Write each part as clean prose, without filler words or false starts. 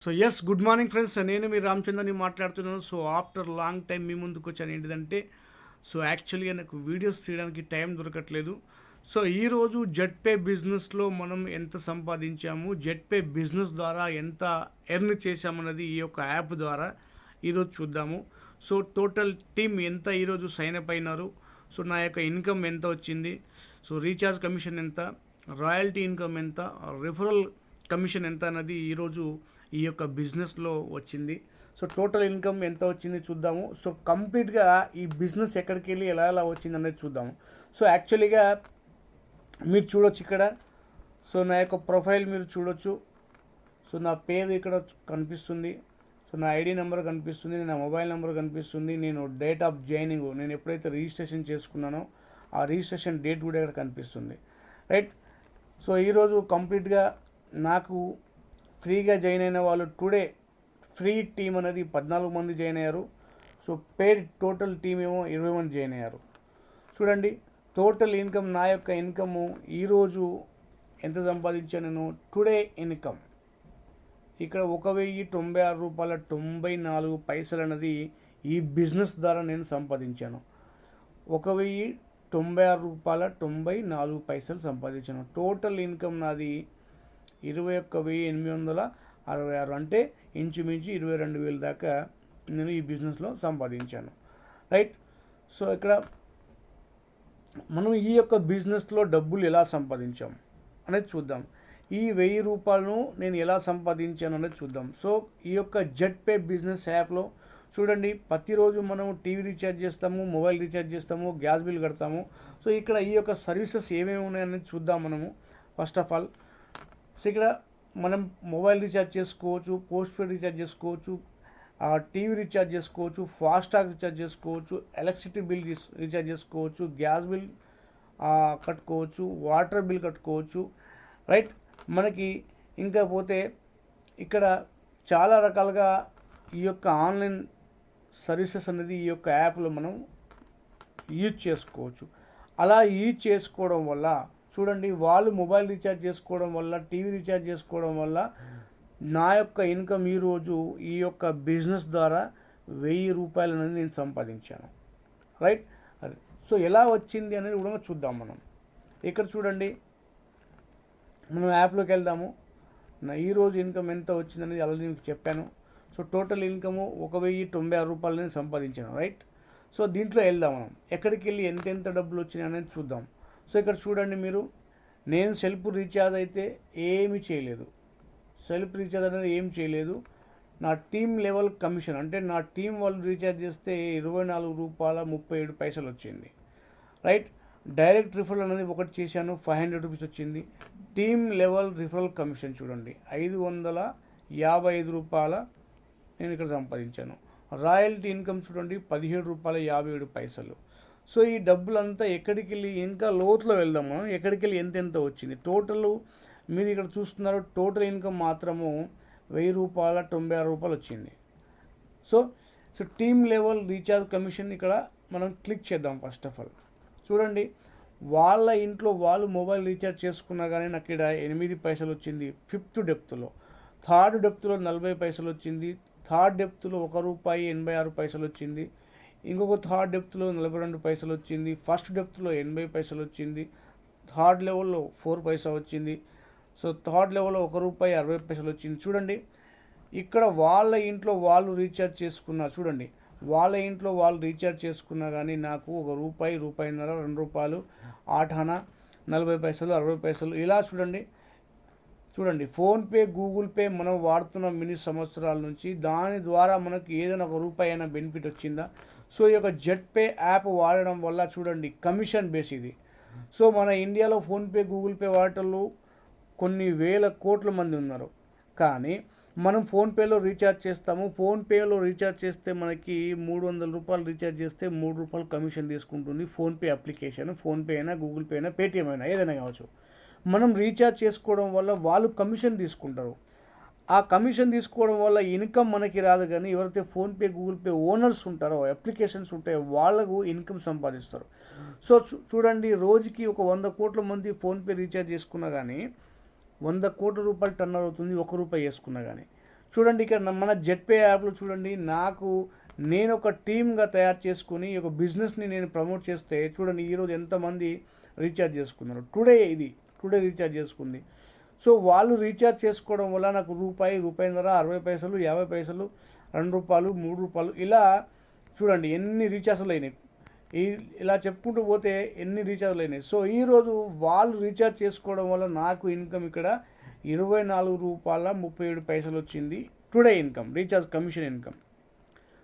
So yes good morning friends, నేను మీ రామచంద్రని మాట్లాడుతున్నాను. సో ఆఫ్టర్ లాంగ్ టైం మీ ముందుకు వచ్చాను. ఏంటిదంటే యాక్చువల్గా నాకు వీడియోస్ తీయడానికి టైం దొరకట్లేదు. సో ఈరోజు జెట్పే బిజినెస్లో మనం ఎంత సంపాదించాము, జెట్పే బిజినెస్ ద్వారా ఎంత ఎర్న్ చేశామన్నది ఈ యొక్క యాప్ ద్వారా ఈరోజు చూద్దాము. సో టోటల్ టీమ్ ఎంత ఈరోజు సైన్ అప్ అయినారు, సో నా యొక్క ఇన్కమ్ ఎంత వచ్చింది, సో రీఛార్జ్ కమిషన్ ఎంత, రాయల్టీ ఇన్కమ్ ఎంత, రిఫరల్ కమిషన్ ఎంత అన్నది ఈరోజు ఈ యొక్క బిజినెస్లో వచ్చింది. సో టోటల్ ఇన్కమ్ ఎంత వచ్చింది చూద్దాము. సో కంప్లీట్గా ఈ బిజినెస్ ఎక్కడికి వెళ్ళి ఎలా ఎలా వచ్చింది అనేది చూద్దాము. సో యాక్చువల్లీగా మీరు చూడొచ్చు ఇక్కడ. సో నా యొక్క ప్రొఫైల్ మీరు చూడొచ్చు. సో నా పేరు ఇక్కడ కనిపిస్తుంది. సో నా ఐడి నెంబర్ కనిపిస్తుంది, నా మొబైల్ నెంబర్ కనిపిస్తుంది, నేను డేట్ ఆఫ్ జాయినింగ్, నేను ఎప్పుడైతే రిజిస్ట్రేషన్ చేసుకున్నానో ఆ రిజిస్ట్రేషన్ డేట్ కూడా ఇక్కడ కనిపిస్తుంది, రైట్. సో ఈరోజు కంప్లీట్గా నాకు ఫ్రీగా జాయిన్ అయిన వాళ్ళు టుడే ఫ్రీ టీం అనేది 14 మంది జాయిన్ అయ్యారు. సో పేడ్ టోటల్ టీం ఏమో 20 మంది జాయిన్ అయ్యారు. చూడండి టోటల్ ఇన్కమ్, నా యొక్క ఇన్కమ్ ఈరోజు ఎంత సంపాదించాను నేను. టుడే ఇన్కమ్ ఇక్కడ ₹1,096.94 అనేది ఈ బిజినెస్ ద్వారా నేను సంపాదించాను. ₹1,096.94 సంపాదించాను. టోటల్ ఇన్కమ్ నాది 21,866, అంటే ఇంచుమించు 22,000 దాకా నేను ఈ బిజినెస్లో సంపాదించాను, రైట్. సో ఇక్కడ మనం ఈ యొక్క బిజినెస్లో డబ్బులు ఎలా సంపాదించాం అనేది చూద్దాం. ఈ ₹1,000 నేను ఎలా సంపాదించాను అనేది చూద్దాం. సో ఈ యొక్క జెట్పే బిజినెస్ యాప్లో చూడండి, ప్రతిరోజు మనం టీవీ రీఛార్జ్ చేస్తాము, మొబైల్ రీఛార్జ్ చేస్తాము, గ్యాస్ బిల్ కడతాము. సో ఇక్కడ ఈ యొక్క సర్వీసెస్ ఏమేమి ఉన్నాయనేది చూద్దాం మనము. ఫస్ట్ ఆఫ్ ఆల్ సో ఇక్కడ మనం మొబైల్ రీఛార్జ్ చేసుకోవచ్చు, పోస్ట్ పెయిడ్ రీఛార్జ్ చేసుకోవచ్చు, టీవీ రీఛార్జ్ చేసుకోవచ్చు, ఫాస్టాగ్ రీఛార్జ్ చేసుకోవచ్చు, ఎలక్ట్రిసిటీ బిల్ రీఛార్జ్ చేసుకోవచ్చు, గ్యాస్ బిల్ కట్టుకోవచ్చు, వాటర్ బిల్ కట్టుకోవచ్చు, రైట్. మనకి ఇంకా పోతే ఇక్కడ చాలా రకాలుగా ఈ యొక్క ఆన్లైన్ సర్వీసెస్ అనేది ఈ యొక్క యాప్లో మనం యూజ్ చేసుకోవచ్చు. అలా యూజ్ చేసుకోవడం వల్ల చూడండి, వాళ్ళు మొబైల్ రీఛార్జ్ చేసుకోవడం వల్ల, టీవీ రీఛార్జ్ చేసుకోవడం వల్ల నా యొక్క ఇన్కమ్ ఈరోజు ఈ యొక్క బిజినెస్ ద్వారా ₹1,000 అనేది నేను సంపాదించాను, రైట్. సో ఎలా వచ్చింది అనేది కూడా చూద్దాం మనం. ఇక్కడ చూడండి, మనం యాప్లోకి వెళ్దాము. నా ఈరోజు ఇన్కమ్ ఎంత వచ్చిందనేది ఆల్రెడీ నేను చెప్పాను. సో టోటల్ ఇన్కము ₹1,096 నేను సంపాదించాను, రైట్. సో దీంట్లో వెళ్దాం మనం. ఎక్కడికి వెళ్ళి ఎంతెంత డబ్బులు వచ్చినాయి అనేది చూద్దాం. సో ఇక్కడ చూడండి మీరు, నేను సెల్ఫ్ రీఛార్జ్ అయితే ఏమీ చేయలేదు. సెల్ఫ్ రీఛార్జ్ అనేది ఏం చేయలేదు. నా టీమ్ లెవెల్ కమిషన్, అంటే నా టీం వాళ్ళు రీఛార్జ్ చేస్తే ₹24.37 వచ్చింది, రైట్. డైరెక్ట్ రిఫరల్ అనేది ఒకటి చేశాను, ₹500 వచ్చింది. టీమ్ లెవెల్ రిఫరల్ కమిషన్ చూడండి, ₹555 నేను ఇక్కడ సంపాదించాను. రాయల్టీ ఇన్కమ్ చూడండి, ₹17.57. సో ఈ డబ్బులంతా ఎక్కడికి వెళ్ళి, ఇంకా లోతులో వెళ్దాం మనం. ఎక్కడికి వెళ్ళి ఎంత వచ్చింది టోటల్ మీరు ఇక్కడ చూస్తున్నారు. టోటల్ ఇన్కమ్ మాత్రము ₹1,096 వచ్చింది. So team level recharge commission ఇక్కడ మనం క్లిక్ చేద్దాం. ఫస్ట్ ఆఫ్ ఆల్ చూడండి, వాళ్ళ ఇంట్లో వాళ్ళు మొబైల్ రీఛార్జ్ చేసుకున్నా కానీ నాకు ఇక్కడ 8 పైసలు వచ్చింది. 5th డెప్త్లో, 3rd డెప్త్లో 40 పైసలు వచ్చింది, 3rd డెప్త్లో ₹1.86 వచ్చింది, ఇంకొక 3rd డెప్త్లో 42 పైసలు వచ్చింది, 1st డెప్త్లో 80 పైసలు వచ్చింది, 3rd లెవెల్లో 4 పైసా వచ్చింది. సో 3rd లెవెల్లో ₹1.60 వచ్చింది. చూడండి ఇక్కడ వాళ్ళ ఇంట్లో వాళ్ళు రీఛార్జ్ చేసుకున్నారు. చూడండి వాళ్ళ ఇంట్లో వాళ్ళు రీఛార్జ్ చేసుకున్నా కానీ నాకు ₹1, ₹1.50, ₹2, 8 ఆనా, 40 పైసలు, 60 పైసలు, ఇలా చూడండి ఫోన్పే, గూగుల్ పే మనం వాడుతున్న మినీ సంవత్సరాల నుంచి. దాని ద్వారా మనకు ఏదైనా ₹1 అయినా బెనిఫిట్ వచ్చిందా? సో ఈ యొక్క జెట్పే యాప్ వాడడం వల్ల చూడండి కమిషన్ బేస్ ఇది. సో మన ఇండియాలో ఫోన్పే, గూగుల్ పే వాడటంలో కొన్ని వేల కోట్ల మంది ఉన్నారు. కానీ మనం ఫోన్పేలో రీఛార్జ్ చేస్తాము. ఫోన్పేలో రీఛార్జ్ చేస్తే మనకి ₹300 రీఛార్జ్ చేస్తే ₹3 కమిషన్ తీసుకుంటుంది ఫోన్పే అప్లికేషన్. ఫోన్పే అయినా, గూగుల్ పే అయినా, పేటిఎం అయినా, ఏదైనా కావచ్చు. మనం రీఛార్జ్ చేసుకోవడం వల్ల వాళ్ళు కమిషన్ తీసుకుంటారు. ఆ కమిషన్ తీసుకోవడం వల్ల ఇన్కమ్ మనకి రాదు, కానీ ఎవరైతే ఫోన్పే, గూగుల్ పే ఓనర్స్ ఉంటారో, అప్లికేషన్స్ ఉంటాయో వాళ్ళకు ఇన్కమ్ సంపాదిస్తారు. సో చూడండి, రోజుకి ఒక 100 కోట్ల మంది ఫోన్పే రీఛార్జ్ చేసుకున్నా కానీ ₹100 కోట్ల టర్నర్ అవుతుంది, ₹1 వేసుకున్నా కానీ. చూడండి ఇక్కడ మన జెట్పే యాప్లో చూడండి, నేను ఒక టీమ్గా తయారు చేసుకుని ఈ యొక్క బిజినెస్ని నేను ప్రమోట్ చేస్తే చూడండి ఈరోజు ఎంతమంది రీఛార్జ్ చేసుకున్నారు. టుడే రీఛార్జ్ చేసుకుంది. సో వాళ్ళు రీఛార్జ్ చేసుకోవడం వల్ల నాకు రూపాయిన్నర, 60 పైసలు, 50 పైసలు, ₹2, ₹3 ఇలా చూడండి ఎన్ని రీఛార్జ్లు అయినాయి. ఇలా చెప్పుకుంటూ పోతే ఎన్ని రీఛార్జ్లు అయినాయి. సో ఈరోజు వాళ్ళు రీఛార్జ్ చేసుకోవడం వల్ల నాకు ఇన్కమ్ ఇక్కడ ₹24.37 వచ్చింది. Today income, recharge commission income.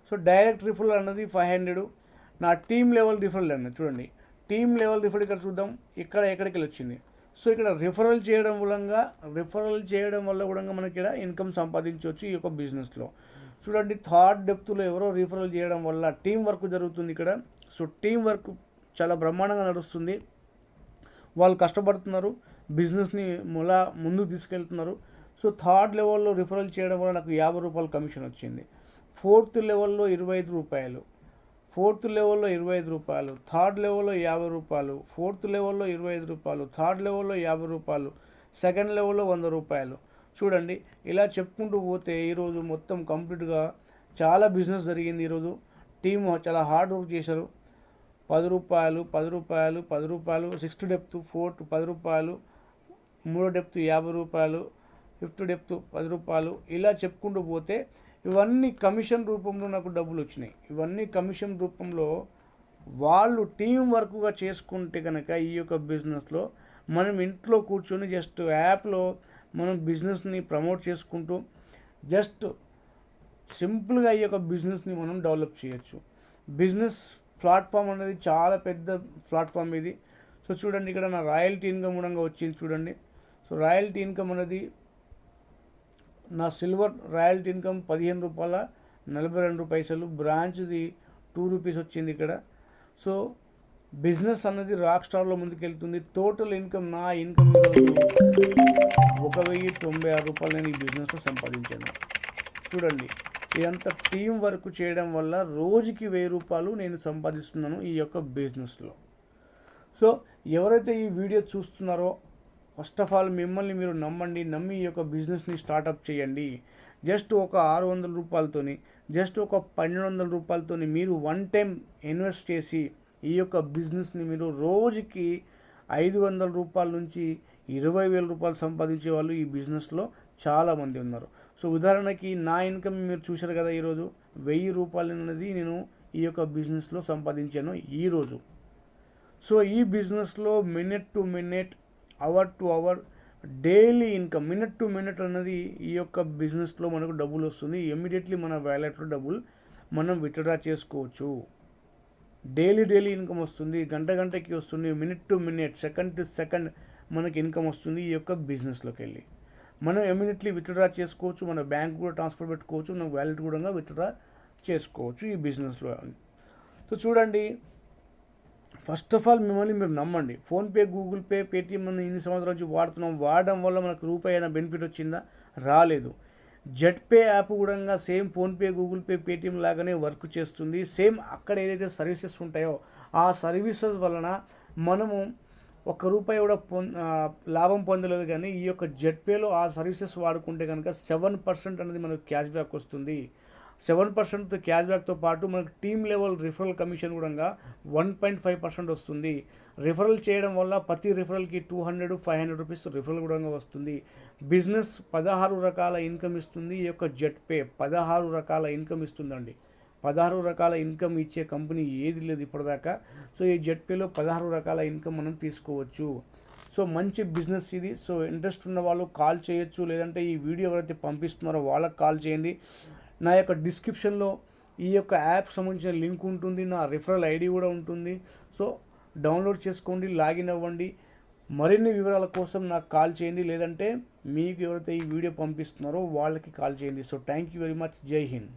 So direct referral అన్నది 500. నా టీమ్ లెవెల్ రిఫరల్ అన్నది చూడండి, టీమ్ లెవెల్ రిఫరల్ ఇక్కడ చూద్దాం, ఎక్కడికి వచ్చింది. సో ఇక్కడ రిఫరల్ చేయడం వల్ల కూడా మనకి ఇక్కడ ఇన్కమ్ సంపాదించవచ్చు ఈ యొక్క బిజినెస్లో. చూడండి థర్డ్ డెప్త్లో ఎవరో రిఫరల్ చేయడం వల్ల టీం వర్క్ జరుగుతుంది ఇక్కడ. సో టీం వర్క్ చాలా బ్రహ్మాండంగా నడుస్తుంది. వాళ్ళు కష్టపడుతున్నారు, బిజినెస్ని ముందుకు తీసుకెళ్తున్నారు. సో థర్డ్ లెవెల్లో రిఫరల్ చేయడం వల్ల నాకు ₹50 కమిషన్ వచ్చింది. ఫోర్త్ లెవెల్లో ₹25, థర్డ్ లెవెల్లో ₹50, ఫోర్త్ లెవెల్లో ₹25, థర్డ్ లెవెల్లో ₹50, సెకండ్ లెవెల్లో ₹100. చూడండి ఇలా చెప్పుకుంటూ పోతే ఈరోజు మొత్తం కంప్లీట్గా చాలా బిజినెస్ జరిగింది. ఈరోజు టీమ్ చాలా హార్డ్ వర్క్ చేశారు. ₹10, సిక్స్త్ డెప్త్, ఫోర్త్ ₹10, మూడో డెప్త్ ₹50, ఫిఫ్త్ డెప్త్ ₹10. ఇలా చెప్పుకుంటూ పోతే ఇవన్నీ కమిషన్ రూపంలో నాకు డబ్బులు వచ్చినాయి. ఇవన్నీ కమిషన్ రూపంలో వాళ్ళు టీం వర్క్గా చేసుకుంటే కనుక ఈ యొక్క బిజినెస్లో మనం ఇంట్లో కూర్చొని జస్ట్ యాప్లో మనం బిజినెస్ని ప్రమోట్ చేసుకుంటూ జస్ట్ సింపుల్గా ఈ యొక్క బిజినెస్ని మనం డెవలప్ చేయొచ్చు. బిజినెస్ ప్లాట్ఫామ్ అనేది చాలా పెద్ద ప్లాట్ఫామ్ ఇది. సో చూడండి ఇక్కడ నా రాయల్టీ ఇన్కమ్ కూడా వచ్చింది చూడండి. సో రాయల్టీ ఇన్కమ్ అనేది నా సిల్వర్ రాయల్టీ ఇన్కమ్ ₹15.42, బ్రాంచ్ది ₹2 వచ్చింది ఇక్కడ. సో బిజినెస్ అన్నది రాక్ స్టార్లో ముందుకెళ్తుంది. టోటల్ ఇన్కమ్ నా ఇన్కమ్ ₹1,096 నేను ఈ బిజినెస్లో సంపాదించాను. చూడండి ఇదంతా టీం వర్క్ చేయడం వల్ల రోజుకి ₹1000 నేను సంపాదిస్తున్నాను ఈ యొక్క బిజినెస్లో. సో ఎవరైతే ఈ వీడియో చూస్తున్నారో ఫస్ట్ ఆఫ్ ఆల్ మిమ్మల్ని మీరు నమ్మి ఈ యొక్క బిజినెస్ని స్టార్టప్ చేయండి. జస్ట్ ఒక ₹600, జస్ట్ ఒక ₹1,200 మీరు వన్ టైం ఇన్వెస్ట్ చేసి ఈ యొక్క బిజినెస్ని మీరు రోజుకి ₹500 నుంచి ₹20,000 సంపాదించే వాళ్ళు ఈ బిజినెస్లో చాలామంది ఉన్నారు. సో ఉదాహరణకి నా ఇన్కమ్ మీరు చూశారు కదా, ఈరోజు ₹1000 అనేది నేను ఈ యొక్క బిజినెస్లో సంపాదించాను ఈరోజు. సో ఈ బిజినెస్లో minute to minute, hour to hour, daily income, minute to minute అన్నది ఈ యొక్క బిజినెస్లో మనకు డబ్బులు వస్తుంది. ఇమ్మీడియట్లీ మన వ్యాలెట్లో డబ్బులు మనం విత్డ్రా చేసుకోవచ్చు. డైలీ ఇన్కమ్ వస్తుంది, గంటకి వస్తుంది, minute to minute, second to second మనకి ఇన్కమ్ వస్తుంది. ఈ యొక్క బిజినెస్లోకి వెళ్ళి మనం ఇమ్మీడియట్లీ విత్డ్రా చేసుకోవచ్చు, మన బ్యాంక్ కూడా ట్రాన్స్ఫర్ పెట్టుకోవచ్చు, మన వ్యాలెట్ కూడా విత్డ్రా చేసుకోవచ్చు ఈ బిజినెస్లో. సో చూడండి ఫస్ట్ ఆఫ్ ఆల్ మిమ్మల్ని మీరు నమ్మండి. ఫోన్పే, గూగుల్ పే, పేటిఎం మనం ఇన్ని సంవత్సరాల నుంచి వాడడం వల్ల మనకు రూపాయి అయినా బెనిఫిట్ వచ్చిందా? రాలేదు. జెట్పే యాప్ కూడా same PhonePe, Google pay, Paytm లాగానే వర్క్ చేస్తుంది. సేమ్ అక్కడ ఏదైతే సర్వీసెస్ ఉంటాయో ఆ సర్వీసెస్ వలన మనము ₹1 కూడా లాభం పొందలేదు. కానీ ఈ యొక్క జెట్పేలో ఆ సర్వీసెస్ వాడుకుంటే కనుక 7% అనేది మనకు క్యాష్ బ్యాక్ వస్తుంది. 7% క్యాష్ బ్యాక్తో పాటు మనకు టీమ్ లెవెల్ రిఫరల్ కమిషన్ కూడా 1.5% వస్తుంది. రిఫరల్ చేయడం వల్ల ప్రతి రిఫరల్కి ₹200-500 రిఫరల్ కూడా వస్తుంది. బిజినెస్ 16 రకాల ఇన్కమ్ ఇస్తుంది. ఈ యొక్క జెట్పే 16 రకాల ఇన్కమ్ ఇస్తుందండి. 16 రకాల ఇన్కమ్ ఇచ్చే కంపెనీ ఏది లేదు ఇప్పటిదాకా. సో ఈ జెట్పేలో 16 రకాల ఇన్కమ్ మనం తీసుకోవచ్చు. సో మంచి బిజినెస్ ఇది. సో ఇంట్రెస్ట్ ఉన్న వాళ్ళు కాల్ చేయొచ్చు, లేదంటే ఈ వీడియో ఎవరైతే పంపిస్తున్నారో వాళ్ళకి కాల్ చేయండి. నా యొక్క డిస్క్రిప్షన్లో ఈ యొక్క యాప్ సంబంధించిన లింక్ ఉంటుంది, నా రిఫరల్ ఐడి కూడా ఉంటుంది. సో డౌన్లోడ్ చేసుకోండి, లాగిన్ అవ్వండి. మరిన్ని వివరాల కోసం నాకు కాల్ చేయండి, లేదంటే మీకు ఎవరైతే ఈ వీడియో పంపిస్తున్నారో వాళ్ళకి కాల్ చేయండి. So thank you very much. జై హింద్.